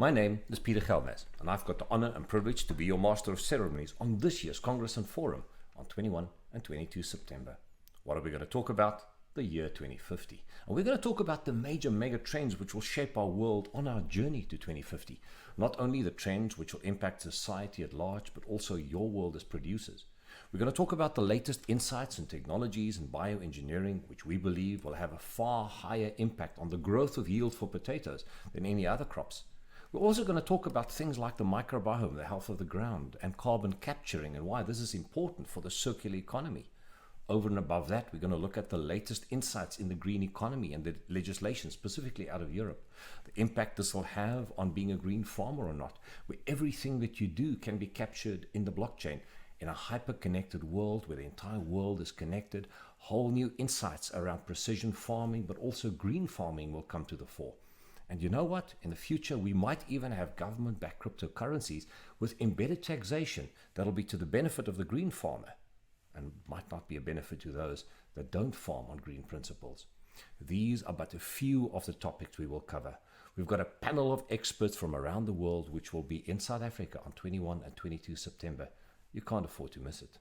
My name is Pieter Geldenhuys, and I've got the honor and privilege to be your Master of Ceremonies on this year's Congress and Forum on 21 and 22 September. What are we going to talk about? The year 2050. And we're going to talk about the major mega trends which will shape our world on our journey to 2050. Not only the trends which will impact society at large, but also your world as producers. We're going to talk about the latest insights and technologies in bioengineering, which we believe will have a far higher impact on the growth of yield for potatoes than any other crops. We're also going to talk about things like the microbiome, the health of the ground, and carbon capturing, and why this is important for the circular economy. Over and above that, we're going to look at the latest insights in the green economy and the legislation, specifically out of Europe. The impact this will have on being a green farmer or not, where everything that you do can be captured in the blockchain. In a hyper-connected world where the entire world is connected, whole new insights around precision farming, but also green farming will come to the fore. And you know what? In the future, we might even have government-backed cryptocurrencies with embedded taxation that'll be to the benefit of the green farmer and might not be a benefit to those that don't farm on green principles. These are but a few of the topics we will cover. We've got a panel of experts from around the world which will be in South Africa on 21 and 22 September. You can't afford to miss it.